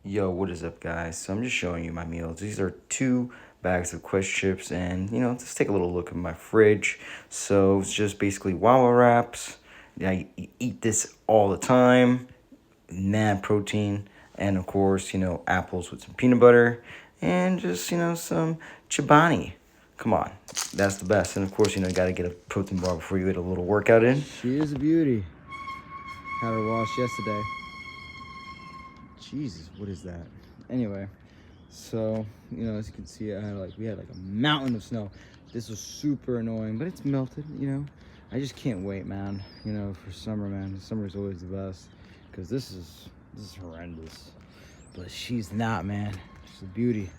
Yo, what is up, guys? So I'm just showing you my meals. These are 2 bags of Quest chips, and let's take a little look at my fridge. So it's just basically Wawa wraps. I eat this all the time. Mad protein, and of course, apples with some peanut butter, and just some Chobani. Come on, that's the best. And of course, you gotta get a protein bar before you get a little workout in. She is a beauty. Had her washed yesterday. Jesus, what is that? Anyway, so as you can see, we had like a mountain of snow. This was super annoying, but it's melted. I just can't wait, man. For summer, man. Summer is always the best, because this is horrendous. But she's not, man. She's a beauty.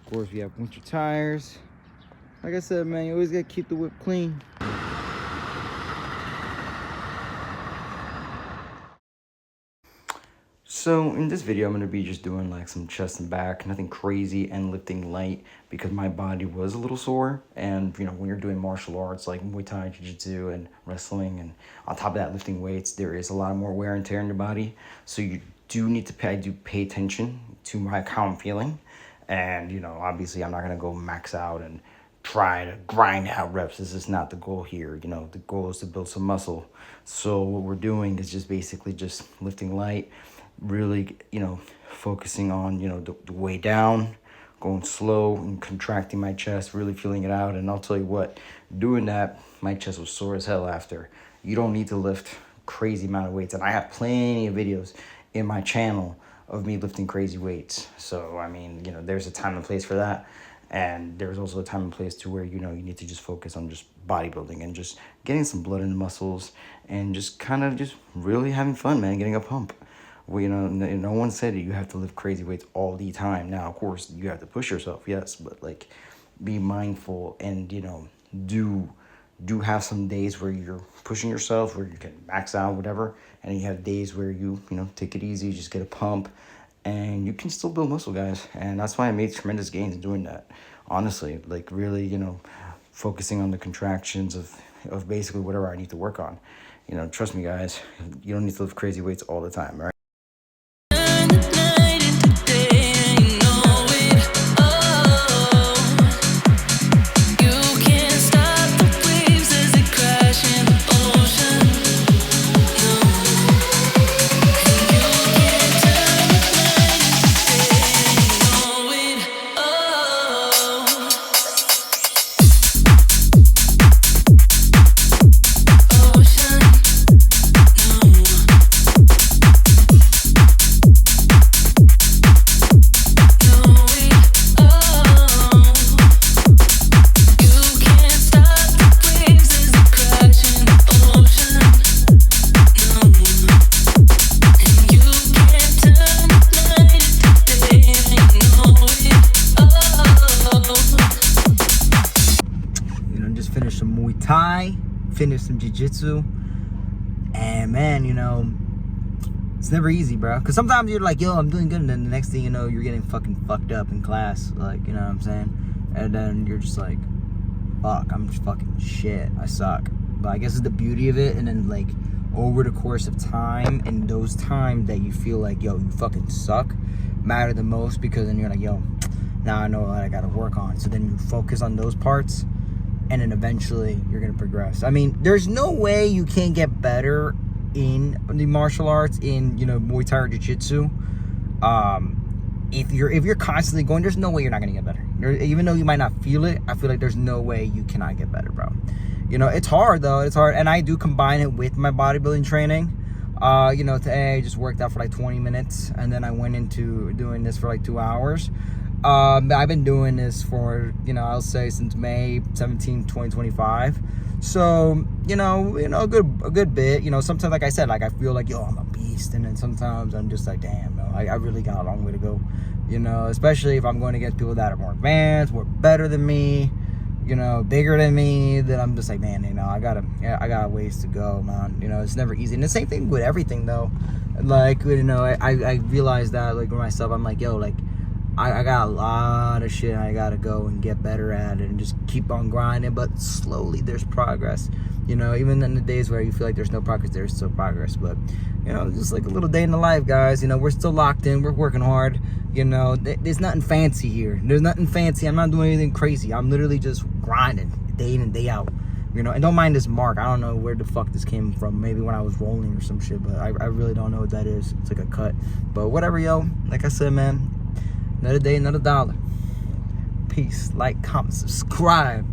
Of course, we have winter tires. Like I said, man, you always gotta keep the whip clean. So in this video, I'm going to be just doing like some chest and back, nothing crazy, and lifting light, because my body was a little sore. And when you're doing martial arts like Muay Thai, Jiu-Jitsu, and wrestling, and on top of that lifting weights, there is a lot more wear and tear in your body. So you do need to pay attention to how I'm feeling. And obviously I'm not going to go max out and try to grind out reps. This is not the goal here. The goal is to build some muscle. So what we're doing is just basically just lifting light, really focusing on the way down, going slow and contracting my chest, really feeling it out. And I'll tell you what, doing that, my chest was sore as hell after. You don't need to lift crazy amount of weights, and I have plenty of videos in my channel of me lifting crazy weights. So I mean, there's a time and place for that. And there's also a time and place to where you need to just focus on just bodybuilding and just getting some blood in the muscles, and just kind of just really having fun, man, getting a pump. Well, no one said you have to lift crazy weights all the time. Now, of course, you have to push yourself, yes, but like, be mindful, and do have some days where you're pushing yourself, where you can max out, whatever, and you have days where you take it easy, just get a pump, and you can still build muscle, guys. And that's why I made tremendous gains in doing that. Honestly, like really, focusing on the contractions of basically whatever I need to work on. Trust me, guys, you don't need to lift crazy weights all the time, right? Finished some Muay Thai, finished some Jiu-Jitsu, and man, it's never easy, bro. Because sometimes you're like, yo, I'm doing good, and then the next thing you know, you're getting fucking fucked up in class, like, you know what I'm saying? And then you're just like, fuck, I'm just fucking shit, I suck. But I guess it's the beauty of it. And then like, over the course of time, and those times that you feel like, yo, you fucking suck, matter the most, because then you're like, yo, now I know what I gotta work on. So then you focus on those parts, and then eventually you're gonna progress. I mean, there's no way you can't get better in the martial arts, in Muay Thai or Jiu-Jitsu. If you're constantly going, there's no way you're not gonna get better. Even though you might not feel it, I feel like there's no way you cannot get better, bro. It's hard though. It's hard, and I do combine it with my bodybuilding training. Today I just worked out for like 20 minutes, and then I went into doing this for like 2 hours. I've been doing this for, I'll say since May 17, 2025. So, a good bit. Sometimes, like I said, like I feel like, yo, I'm a beast. And then sometimes I'm just like, damn, I really got a long way to go. Especially if I'm going against people that are more advanced, more better than me, bigger than me, then I'm just like, man, I got ways to go, man. It's never easy. And the same thing with everything though. Like, I realized that, like, with myself, I'm like, yo, like, I got a lot of shit I gotta go and get better at it, and just keep on grinding. But slowly there's progress. You know, even in the days where you feel like there's no progress, there's still progress. But, you know, just like a little day in the life, guys. You know, we're still locked in. We're working hard. You know, there's nothing fancy here. There's nothing fancy. I'm not doing anything crazy. I'm literally just grinding day in and day out. You know, and don't mind this mark. I don't know where the fuck this came from. Maybe when I was rolling or some shit, but I really don't know what that is. It's like a cut. But whatever, yo. Like I said, man, another day, another dollar. Peace. Like, comment, subscribe.